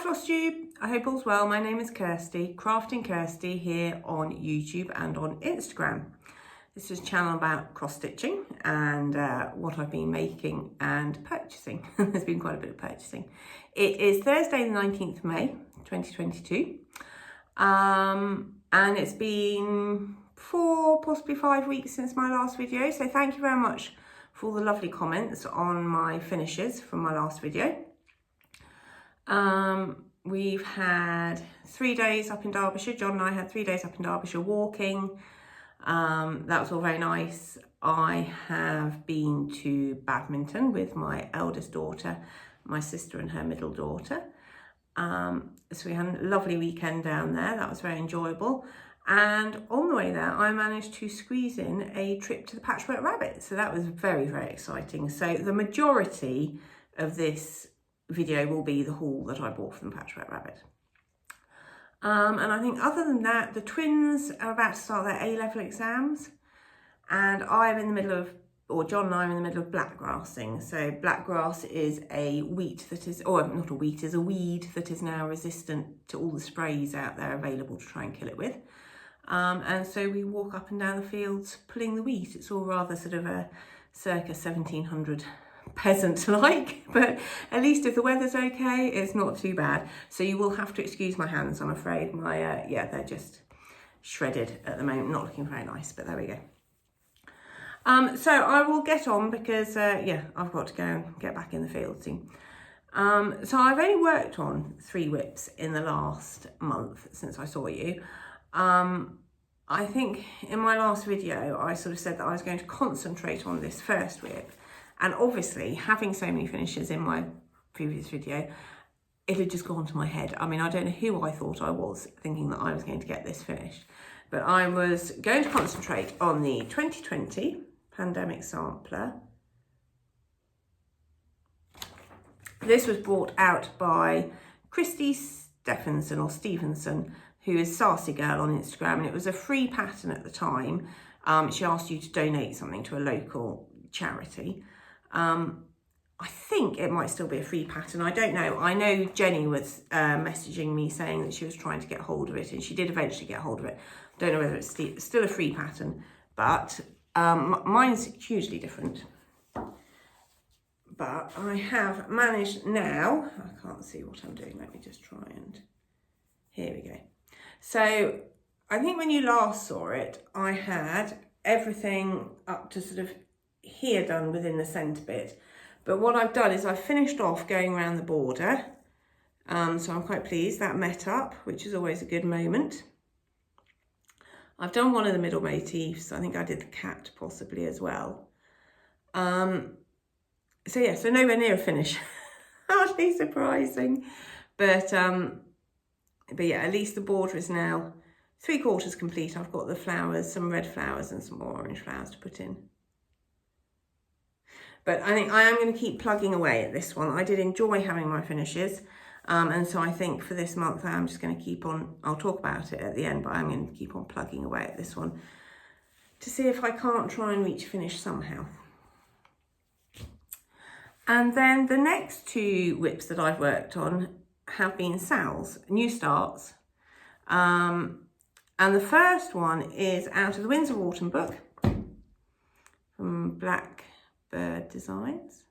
Flosstube, I hope all's well. My name is Kirsty, Crafting Kirsty here on YouTube and on Instagram. This is a channel about cross stitching and what I've been making and purchasing. There's been quite a bit of purchasing. It is Thursday the 19th of May 2022 and it's been 4, possibly 5 weeks since my last video, so thank you very much for all the lovely comments on my finishes from my last video. We've had 3 days up in Derbyshire. John and I had 3 days up in Derbyshire walking. That was all very nice. I have been to badminton with my eldest daughter, my sister and her middle daughter. So we had a lovely weekend down there. That was very enjoyable. And on the way there, I managed to squeeze in a trip to the Patchwork Rabbit. So that was very, very exciting. So the majority of this video will be the haul that I bought from the Patchwork Rabbit. And I think other than that, the twins are about to start their A-level exams, and I'm in the middle of, or John and I are in the middle of blackgrassing. So blackgrass is a wheat that is, or not a wheat, is a weed that is now resistant to all the sprays out there available to try and kill it with. And so we walk up and down the fields pulling the wheat. It's all rather sort of a circa 1700 peasant-like, but at least if the weather's okay, it's not too bad. So you will have to excuse my hands, I'm afraid. My yeah, they're just shredded at the moment, not looking very nice, but there we go. So I will get on because yeah, I've got to go and get back in the field soon. So I've only worked on 3 whips in the last month since I saw you. I think in my last video I sort of said that I was going to concentrate on this first whip. And obviously, having so many finishes in my previous video, it had just gone to my head. I mean, I don't know who I thought I was, thinking that I was going to get this finished. But I was going to concentrate on the 2020 Pandemic Sampler. This was brought out by Christy Stephenson, or Stevenson, who is Sassy Girl on Instagram. And it was a free pattern at the time. She asked you to donate something to a local charity. I think it might still be a free pattern. I don't know. I know Jenny was messaging me saying that she was trying to get hold of it, and she did eventually get hold of it. I don't know whether it's still a free pattern, but mine's hugely different. But I have managed now, I can't see what I'm doing. Let me just try and, here we go. So I think when you last saw it, I had everything up to sort of here done within the centre bit, but what I've done is I've finished off going around the border, so I'm quite pleased that met up, which is always a good moment. I've done one of the middle motifs. I think I did the cat possibly as well. So yeah, so nowhere near a finish. Hardly surprising, but yeah, at least the border is now 3/4 complete. I've got the flowers, some red flowers and some more orange flowers to put in. But I think I am going to keep plugging away at this one. I did enjoy having my finishes. And so I think for this month, I'm just going to keep on, I'll talk about it at the end, but I'm going to keep on plugging away at this one to see if I can't try and reach finish somehow. And then the next 2 whips that I've worked on have been Sal's, New Starts. And the first one is out of the Winds of Autumn book from Blackbird Designs,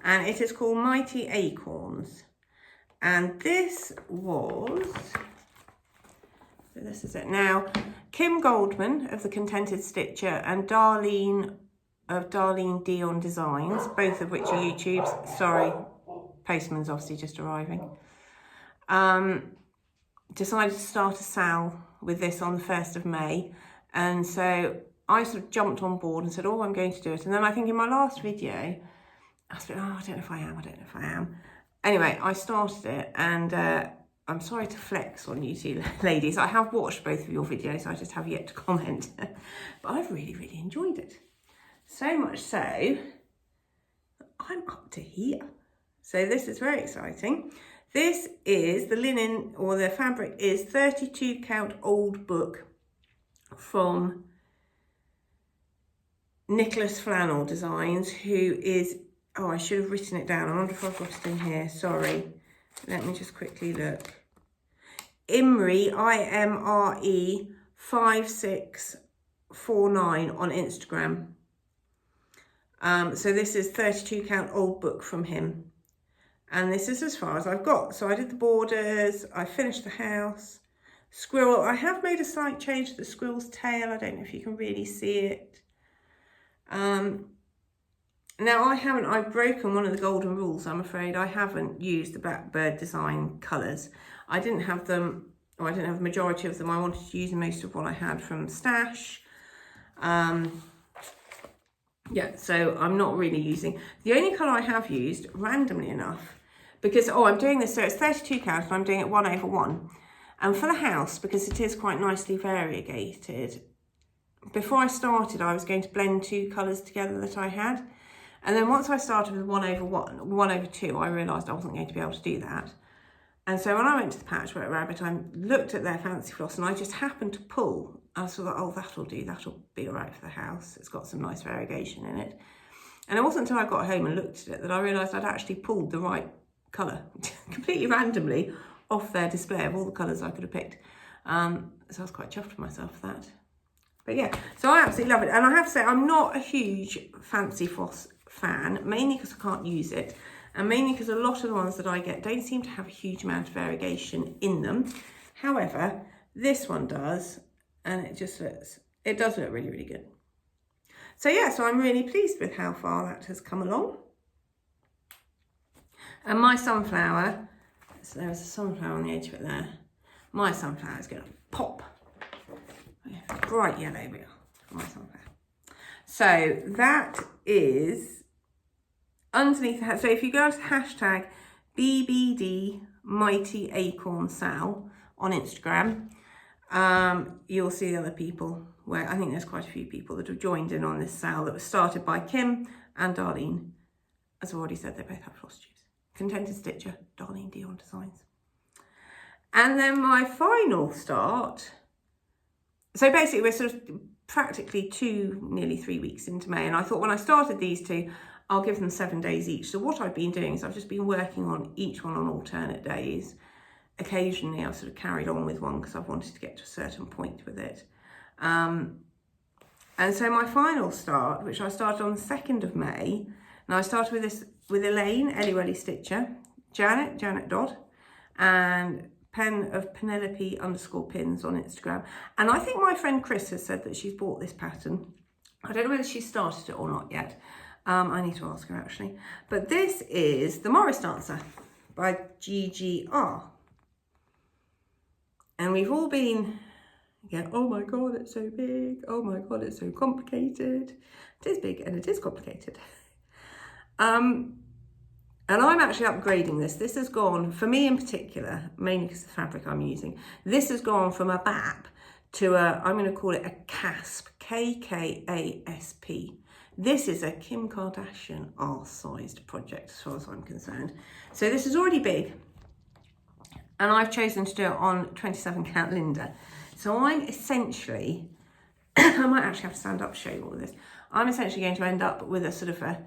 and it is called Mighty Acorns. And this was, so this is it now, Kim Goldman of the Contended Stitcher and Darlene of Darlene D'Eon Designs, both of which are YouTubes. Sorry, postman's obviously just arriving. Decided to start a sale with this on the 1st of May, and so I sort of jumped on board and said, oh, I'm going to do it. And then I think in my last video, I said, oh, I don't know if I am. Anyway, I started it, and I'm sorry to flex on you two ladies. I have watched both of your videos. I just have yet to comment. But I've really, really enjoyed it. So much so, I'm up to here. So this is very exciting. This is the linen, or the fabric is 32 count old book from Nicholas Flannel Designs, who is, oh, I should have written it down. I wonder if I've got it in here, sorry. Let me just quickly look. Imre, IMRE 5649 on Instagram. So this is 32 count old book from him. And this is as far as I've got. So I did the borders, I finished the house. Squirrel, I have made a slight change to the squirrel's tail. I don't know if you can really see it. Now I've broken one of the golden rules, I'm afraid. I haven't used the Blackbird design colours. I didn't have them, or I didn't have the majority of them. I wanted to use most of what I had from Stash. Yeah, so I'm not really using. The only colour I have used, randomly enough, because, I'm doing this, so it's 32 count, and I'm doing it 1/1. And for the house, because it is quite nicely variegated, before I started, I was going to blend two colours together that I had. And then once I started with 1/2, I realised I wasn't going to be able to do that. And so when I went to the Patchwork Rabbit, I looked at their fancy floss and I just happened to pull. I thought, oh, that'll do, that'll be all right for the house. It's got some nice variegation in it. And it wasn't until I got home and looked at it that I realised I'd actually pulled the right colour, completely randomly, off their display of all the colours I could have picked. So I was quite chuffed with myself for that. But yeah, so I absolutely love it. And I have to say, I'm not a huge fancy floss fan, mainly because I can't use it. And mainly because a lot of the ones that I get don't seem to have a huge amount of variegation in them. However, this one does, and it does look really, really good. So yeah, so I'm really pleased with how far that has come along. And my sunflower, so there's a sunflower on the edge of it there. My sunflower is going to pop. Bright yellow wheel for my sunflower. So that is underneath that. So if you go to hashtag BBD Mighty Acorn Sal on Instagram, you'll see other people where I think there's quite a few people that have joined in on this sale that was started by Kim and Darlene. As I've already said, they both have Flosstubes. Contended Stitcher, Darlene D'Eon Designs. And then my final start. So basically we're sort of practically nearly 3 weeks into May. And I thought when I started these two, I'll give them 7 days each. So what I've been doing is I've just been working on each one on alternate days. Occasionally I've sort of carried on with one because I've wanted to get to a certain point with it. And so my final start, which I started on the 2nd of May, now I started with Elaine, Ellie Stitcher, Janet Dodd, and Pen of Penelope _pins on Instagram. And I think my friend Chris has said that she's bought this pattern. I don't know whether she's started it or not yet. I need to ask her actually. But this is the Morris Dancer by GigiR. And we've all been, oh my God, it's so big. Oh my God, it's so complicated. It is big and it is complicated. And I'm actually upgrading this. This has gone, for me in particular, mainly because of the fabric I'm using, this has gone from a BAP to I'm going to call it a CASP, KKASP. This is a Kim Kardashian R-sized project as far as I'm concerned. So this is already big. And I've chosen to do it on 27 count Linda. So I'm essentially, I might actually have to stand up to show you all of this. I'm essentially going to end up with a sort of a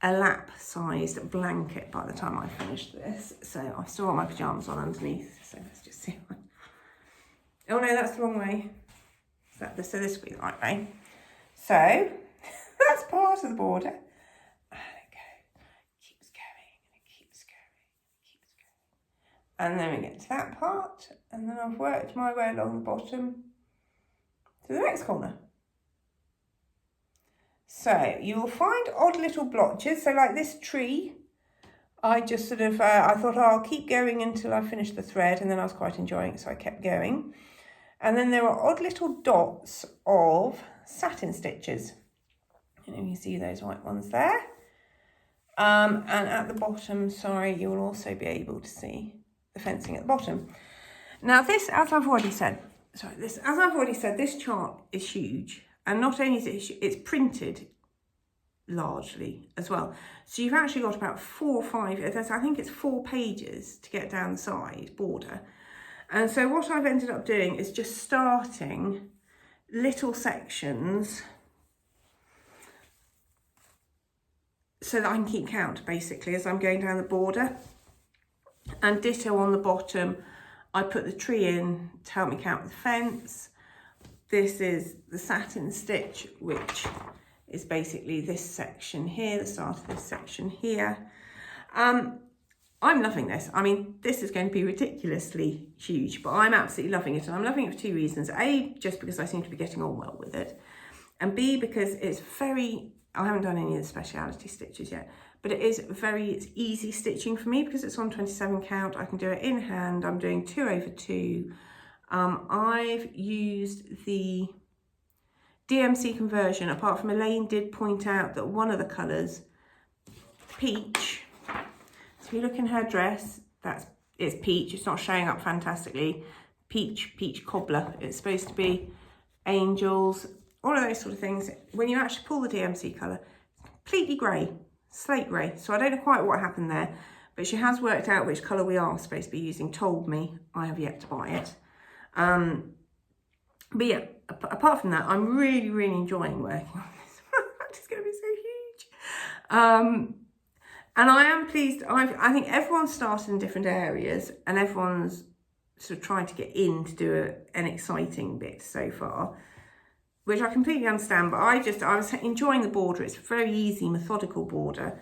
lap-sized blanket by the time I finish this. So I've still got my pyjamas on underneath. So let's just see. Oh no, that's the wrong way. So this will be the right way. So that's part of the border. And it keeps going, and it keeps going, and it keeps going. And then we get to that part, and then I've worked my way along the bottom to the next corner. So you will find odd little blotches. So like this tree, I just sort of, I thought, I'll keep going until I finish the thread, and then I was quite enjoying it, so I kept going. And then there are odd little dots of satin stitches. You can see those white ones there. And at the bottom, sorry, you will also be able to see the fencing at the bottom. Now this, as I've already said, this chart is huge. And not only is it, it's printed largely as well. So you've actually got about 4 or 5, I think it's 4 pages to get down the side border. And so what I've ended up doing is just starting little sections so that I can keep count basically as I'm going down the border. And ditto on the bottom, I put the tree in to help me count the fence. This is the satin stitch, which is basically this section here, the start of this section here. I'm loving this. I mean, this is going to be ridiculously huge, but I'm absolutely loving it. And I'm loving it for two reasons. A, just because I seem to be getting on well with it. And B, because it's I haven't done any of the speciality stitches yet, but it's easy stitching for me because it's on 27 count. I can do it in hand. I'm doing 2 over 2. I've used the DMC conversion, apart from Elaine did point out that one of the colours, peach, so if you look in her dress, it's peach. It's not showing up fantastically. Peach cobbler. It's supposed to be angels, all of those sort of things. When you actually pull the DMC colour, it's completely grey, slate grey. So I don't know quite what happened there, but she has worked out which colour we are supposed to be using, told me. I have yet to buy it. But yeah, apart from that, I'm really, really enjoying working on this. It's going to be so huge. And I am pleased. I think everyone's started in different areas and everyone's sort of trying to get in to do an exciting bit so far, which I completely understand. But I was enjoying the border. It's a very easy, methodical border.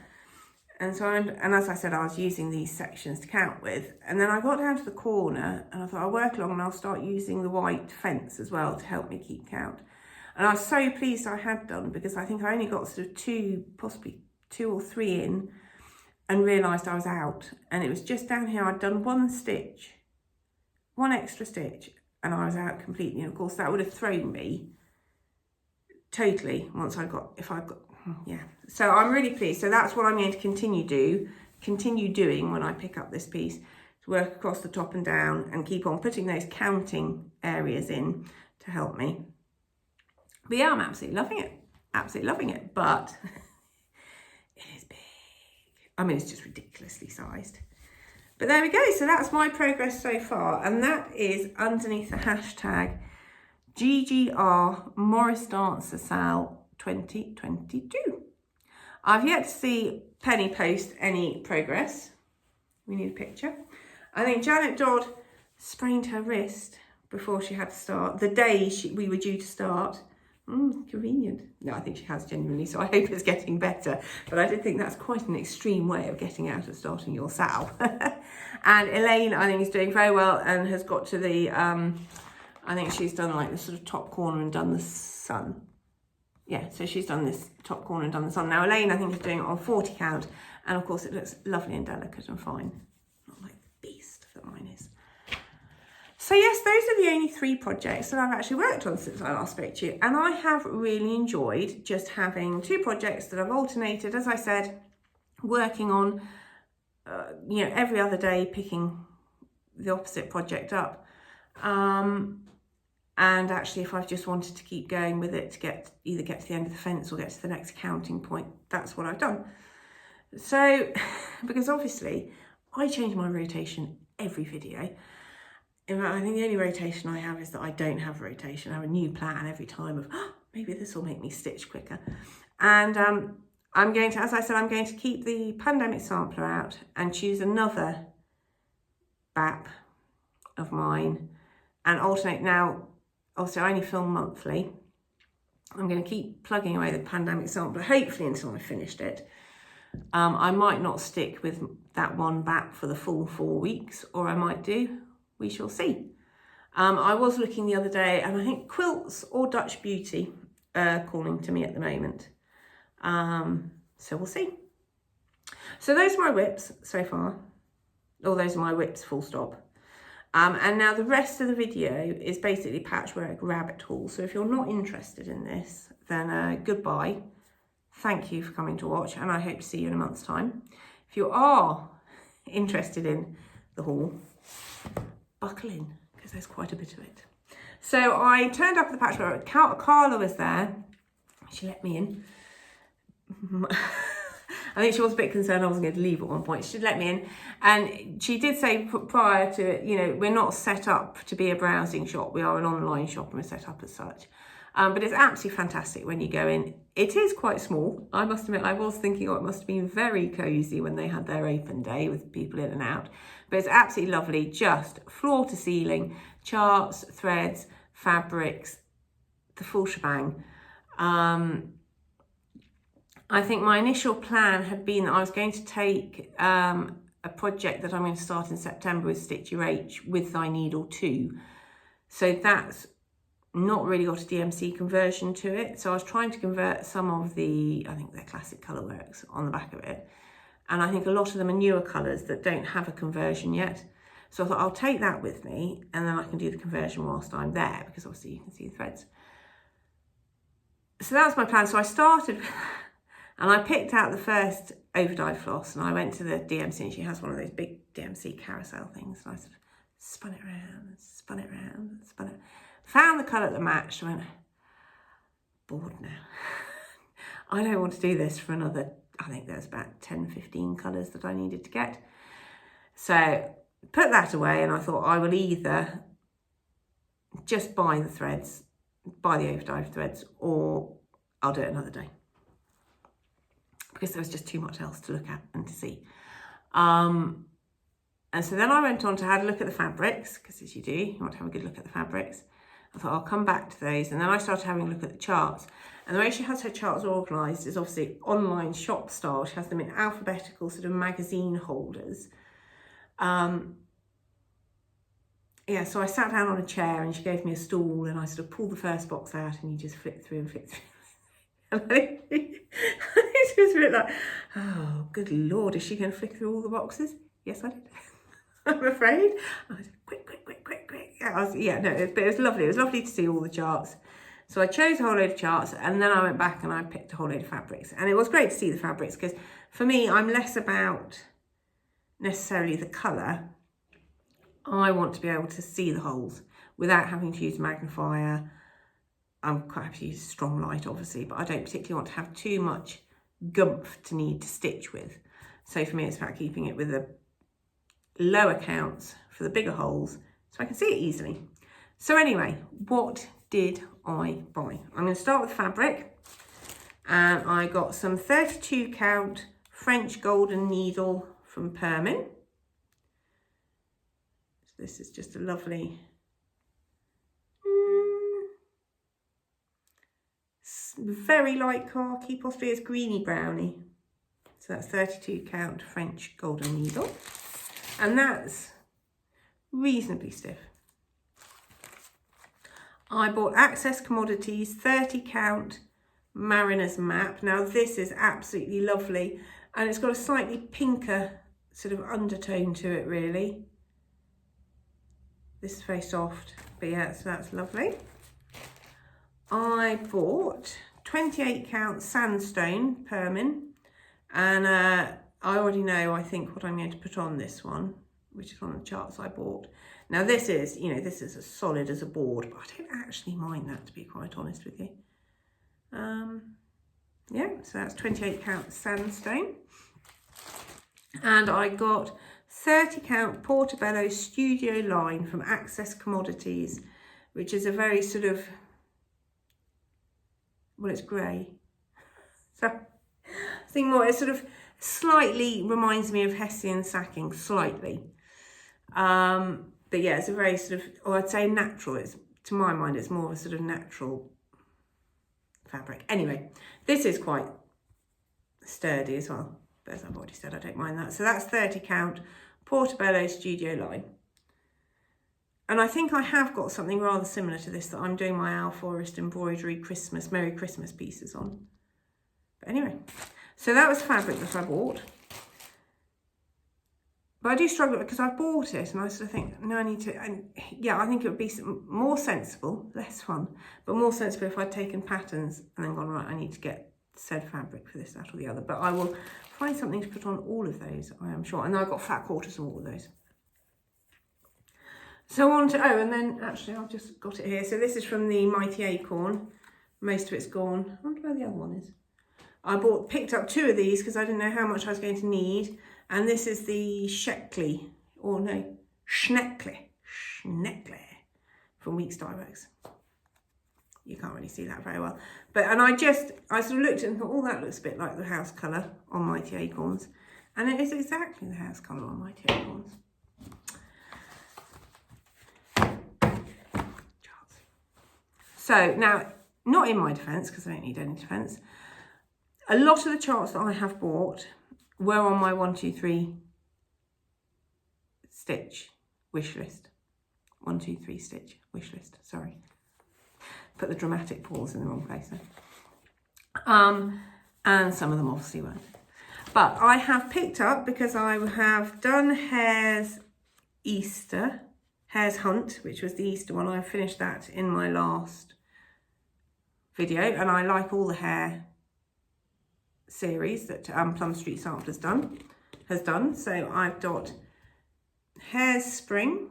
And so, and as I said, I was using these sections to count with. And then I got down to the corner and I thought I'll work along and I'll start using the white fence as well to help me keep count. And I was so pleased I had done, because I think I only got sort of 2, possibly 2 or 3 in, and realised I was out. And it was just down here, I'd done 1 stitch, 1 extra stitch, and I was out completely. And of course that would have thrown me totally once yeah. So I'm really pleased. So that's what I'm going to continue doing when I pick up this piece, to work across the top and down and keep on putting those counting areas in to help me. But yeah, I'm absolutely loving it, but it is big. I mean, it's just ridiculously sized. But there we go. So that's my progress so far. And that is underneath the hashtag GigiR Morris Dancer Sal 2022. I've yet to see Penny post any progress. We need a picture. I think Janet Dodd sprained her wrist before she had to start, the day we were due to start. Convenient. No, I think she has genuinely, so I hope it's getting better. But I did think that's quite an extreme way of getting out of starting your sal. And Elaine, I think, is doing very well and has got to the, I think she's done like the sort of top corner and done the sun. Yeah, so she's done this top corner and done the sun. Now Elaine, I think, is doing it on 40 count. And of course it looks lovely and delicate and fine. Not like the beast that mine is. So yes, those are the only 3 projects that I've actually worked on since I last spoke to you. And I have really enjoyed just having 2 projects that I've alternated, as I said, working on, every other day, picking the opposite project up. And actually, if I've just wanted to keep going with it to either get to the end of the fence or get to the next counting point, that's what I've done. So, because obviously I change my rotation every video. In fact, I think the only rotation I have is that I don't have rotation. I have a new plan every time of, maybe this will make me stitch quicker. And I'm going to keep the pandemic sampler out and choose another BAP of mine and alternate. Now, obviously I only film monthly. I'm going to keep plugging away the pandemic sampler, hopefully until I've finished it. I might not stick with that one BAP for the full 4 weeks, or I might do. We shall see. I was looking the other day, and I think Quilts or Dutch Beauty are calling to me at the moment. So we'll see. So those are my whips so far. Or those are my whips, full stop. And now the rest of the video is basically Patchwork Rabbit haul. So if you're not interested in this, then goodbye. Thank you for coming to watch, and I hope to see you in a month's time. If you are interested in the haul, buckle in, because there's quite a bit of it. So I turned up at the Patchwork. Carla was there. She let me in. I think she was a bit concerned I wasn't going to leave at one point. She let me in, and she did say prior to it, we're not set up to be a browsing shop. We are an online shop and we're set up as such. But it's absolutely fantastic when you go in. It is quite small. I must admit, I was thinking, oh, it must have been very cosy when they had their open day with people in and out. But it's absolutely lovely, just floor to ceiling, charts, threads, fabrics, the full shebang. I think my initial plan had been that I was going to take a project that I'm going to start in September with Stitch Your H with Thy Needle too. So that's not really got a DMC conversion to it. So I was trying to convert some of the, I think they're classic colourworks on the back of it. And I think a lot of them are newer colours that don't have a conversion yet. So I thought I'll take that with me and then I can do the conversion whilst I'm there, because obviously you can see the threads. So that was my plan. So I started and I picked out the first overdyed floss and I went to the DMC, and she has one of those big DMC carousel things. And I sort of spun it around, spun it around, spun it. Found the colour that matched. I went, bored now. I don't want to do this for another, I think there's about 10, 15 colours that I needed to get. So put that away, and I thought I will either just buy the threads, buy the overdyed threads, or I'll do it another day, because there was just too much else to look at and to see. And so then I went on to have a look at the fabrics, because as you do, you want to have a good look at the fabrics. I thought I'll come back to those, and then I started having a look at the charts. And the way she has her charts organised is obviously online shop style. She has them in alphabetical sort of magazine holders. Yeah, so I sat down on a chair and she gave me a stool, and I sort of pulled the first box out and you just flick through and flick through. And it was a bit like, oh, good Lord, is she going to flick through all the boxes? Yes, I did. I'm afraid. I was quick. Yeah, no, but it was lovely. It was lovely to see all the charts. So I chose a whole load of charts, and then I went back and I picked a whole load of fabrics. And it was great to see the fabrics, because for me, I'm less about necessarily the colour. I want to be able to see the holes without having to use a magnifier. I'm quite happy to use strong light, obviously, but I don't particularly want to have too much gumph to need to stitch with. So for me, it's about keeping it with the lower counts for the bigger holes, so I can see it easily. So anyway, what did I buy? I'm going to start with fabric, and I got some 32 count French golden needle from Permin. So this is just a lovely, very light khaki, possibly as greeny browny. So that's 32 count French golden needle, and that's reasonably stiff. I bought Access Commodities 30 count Mariner's Map. Now this is absolutely lovely, and it's got a slightly pinker sort of undertone to it really. This is very soft, but yeah, so that's lovely. I bought 28 count Sandstone Permin, and I already know, I think, what I'm going to put on this one, which is one of the charts I bought. Now this is, you know, this is as solid as a board, but I don't actually mind that, to be quite honest with you. Yeah, so that's 28 count Sandstone. And I got 30 count Portobello Studio line from Access Commodities, which is a very sort of, well, it's grey. So I think more, it sort of slightly reminds me of Hessian sacking, slightly. But yeah, it's a very sort of, or I'd say natural. It's, to my mind, it's more of a sort of natural fabric. Anyway, this is quite sturdy as well. But as I've already said, I don't mind that. So that's 30 count Portobello Studio line. And I think I have got something rather similar to this that I'm doing my Owl Forest embroidery Christmas, Merry Christmas pieces on. But anyway, so that was fabric that I bought. But I do struggle because I bought it and I sort of think, no, I need to, and yeah, I think it would be more sensible, less fun, but more sensible if I'd taken patterns and then gone, right, I need to get said fabric for this, that or the other. But I will find something to put on all of those, I am sure. And I've got flat quarters on all of those. So on to, oh, and then actually I've just got it here. So this is from the Mighty Acorn. Most of it's gone. I wonder where the other one is. I picked up 2 of these because I didn't know how much I was going to need. And this is the Schneckle from Weeks Dye Works. You can't really see that very well. But, and I sort of looked and thought, oh, that looks a bit like the house colour on Mighty Acorns. And it is exactly the house colour on Mighty Acorns. So now, not in my defence, because I don't need any defence, a lot of the charts that I have bought were on my 1, 2, 3 stitch wish list. 1, 2, 3 stitch wish list, sorry. Put the dramatic pause in the wrong place there. And some of them obviously weren't. But I have picked up, because I have done Hare's Hunt, which was the Easter one. I finished that in my last video, and I like all the hare series that Plum Street Sample has done. So I've got Hare's Spring,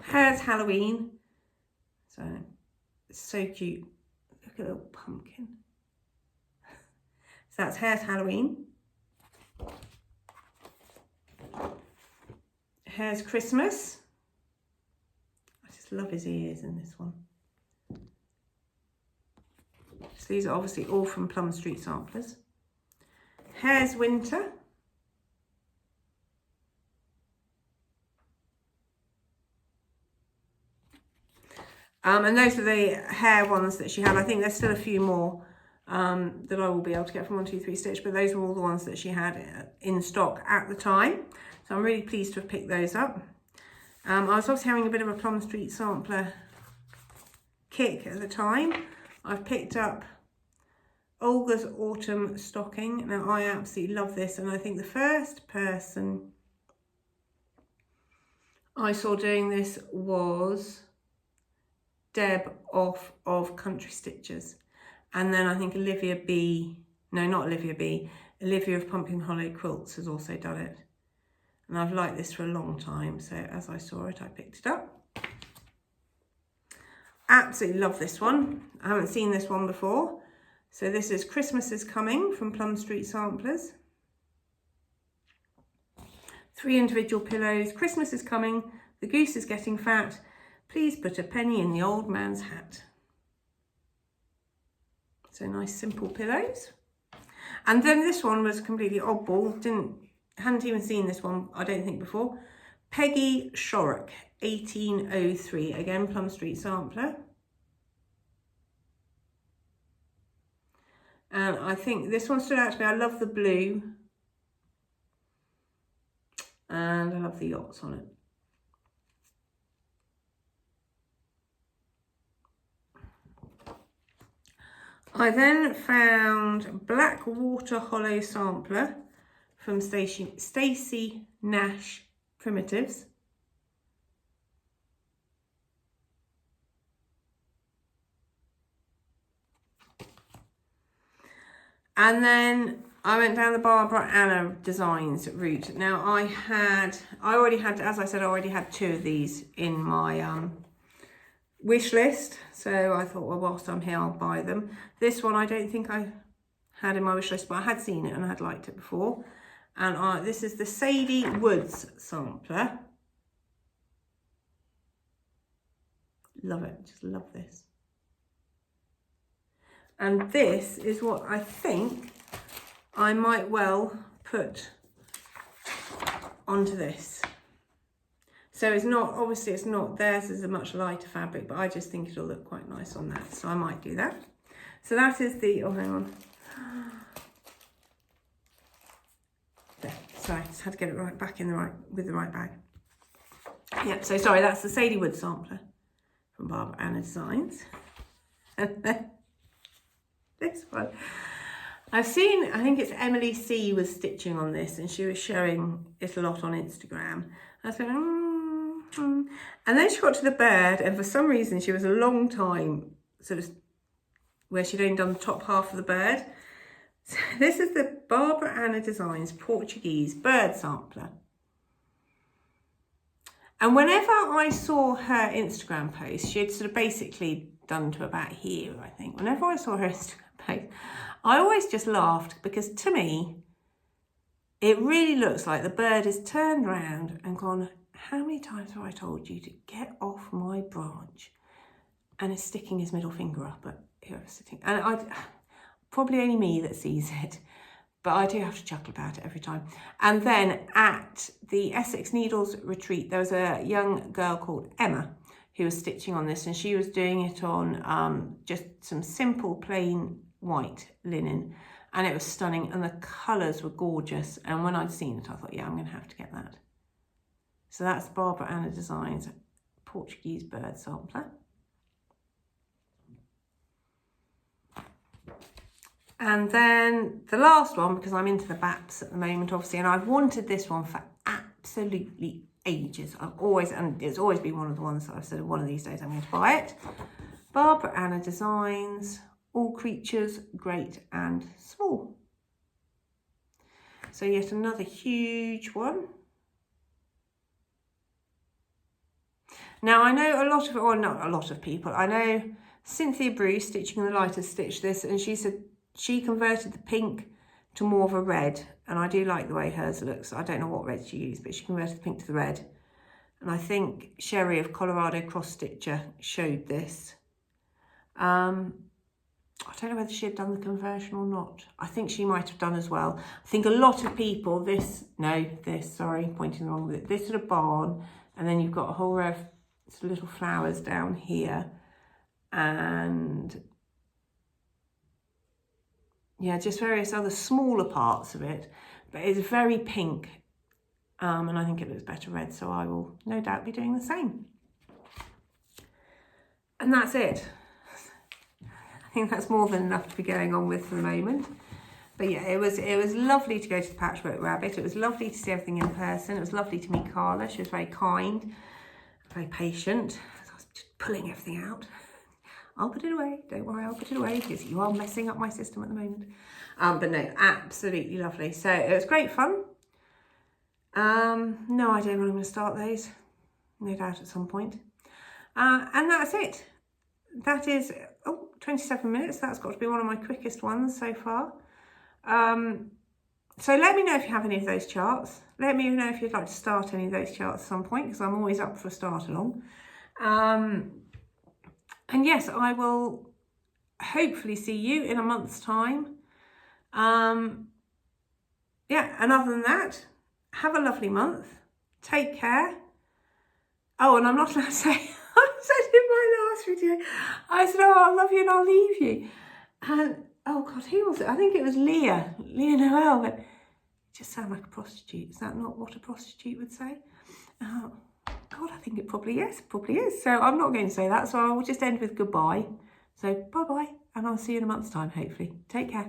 Hare's Halloween. So it's so cute. Look at a little pumpkin. So that's Hare's Halloween. Hare's Christmas. I just love his ears in this one. So these are obviously all from Plum Street Samplers. Hare's Winter. And those are the hare ones that she had. I think there's still a few more that I will be able to get from 1, 2, 3 Stitch, but those were all the ones that she had in stock at the time. So I'm really pleased to have picked those up. I was obviously having a bit of a Plum Street Sampler kick at the time. I've picked up Olga's Autumn Stocking. Now I absolutely love this, and I think the first person I saw doing this was Deb of Country Stitchers, and then I think Olivia of Pumpkin Hollow Quilts has also done it, and I've liked this for a long time, so as I saw it I picked it up. Absolutely love this one. I haven't seen this one before. So this is Christmas is Coming from Plum Street Samplers. 3 individual pillows. Christmas is coming, the goose is getting fat, please put a penny in the old man's hat. So nice simple pillows. And then this one was completely oddball. Hadn't even seen this one, I don't think, before. Peggy Shorrock, 1803. Again, Plum Street Sampler. And I think this one stood out to me. I love the blue. And I love the yachts on it. I then found Blackwater Hollow Sampler from Stacey Nash Primitives. And then I went down the Barbara Anna Designs route. Now I already had, as I said, I already had 2 of these in my wish list. So I thought, well, whilst I'm here, I'll buy them. This one I don't think I had in my wish list, but I had seen it and I had liked it before. And this is the Sadie Woods Sampler. Love it, just love this. And this is what I think I might well put onto this. So it's not, obviously it's not, theirs is a much lighter fabric, but I just think it'll look quite nice on that. So I might do that. So that is the, oh, hang on. There, sorry, just had to get it right back in with the right bag. Yeah, so sorry, that's the Sadie Wood Sampler from Barbara Anna Designs. And then this one. I've seen, I think it's Emily C was stitching on this, and she was showing it a lot on Instagram. I was going, And then she got to the bird, and for some reason she was a long time sort of where she'd only done the top half of the bird. So this is the Barbara Anna Designs Portuguese bird sampler. And whenever I saw her Instagram post, she had sort of basically done to about here, I think. Whenever I saw her Instagram post, I always just laughed, because to me, it really looks like the bird is turned around and gone, how many times have I told you to get off my branch? And is sticking his middle finger up at whoever's sitting. And probably only me that sees it, but I do have to chuckle about it every time. And then at the Essex Needles retreat, there was a young girl called Emma who was stitching on this, and she was doing it on just some simple plain white linen, and it was stunning, and the colours were gorgeous. And when I'd seen it, I thought, yeah, I'm going to have to get that. So that's Barbara Anna Designs Portuguese bird sampler. And then the last one, because I'm into the BAPs at the moment, obviously, and I've wanted this one for absolutely ages. And it's always been one of the ones that I've said one of these days I'm going to buy it. Barbara Anna Designs, All Creatures, Great and Small. So yet another huge one. Now I know a lot of, or not a lot of people, I know Cynthia Bruce, Stitching in the Light, has stitched this, and she said she converted the pink to more of a red, and I do like the way hers looks. I don't know what red she used, but she converted the pink to the red. And I think Sherry of Colorado Cross Stitcher showed this. I don't know whether she had done the conversion or not. I think she might have done as well. I think a lot of people, sorry, pointing the wrong bit. This is a barn, and then you've got a whole row of little flowers down here, and yeah, just various other smaller parts of it, but it's very pink, and I think it looks better red, so I will no doubt be doing the same. And that's it. I think that's more than enough to be going on with for the moment. But yeah, it was lovely to go to the Patchwork Rabbit. It was lovely to see everything in person. It was lovely to meet Carla. She was very kind, very patient. I was just pulling everything out. I'll put it away, don't worry, I'll put it away, because you are messing up my system at the moment. But no, absolutely lovely. So it was great fun. No idea when I'm going to start those. No doubt at some point. And that's it. That is, 27 minutes. That's got to be one of my quickest ones so far. So let me know if you have any of those charts. Let me know if you'd like to start any of those charts at some point, because I'm always up for a start along. And yes, I will hopefully see you in a month's time. Yeah, and other than that, have a lovely month. Take care. Oh, and I'm not allowed to say, I said in my last video, I said, oh, I love you and I'll leave you. And, oh God, who was it? I think it was Leah Noel. But it just sounded like a prostitute. Is that not what a prostitute would say? God, I think it probably is. So I'm not going to say that, so I will just end with goodbye. So bye-bye, and I'll see you in a month's time, hopefully. Take care.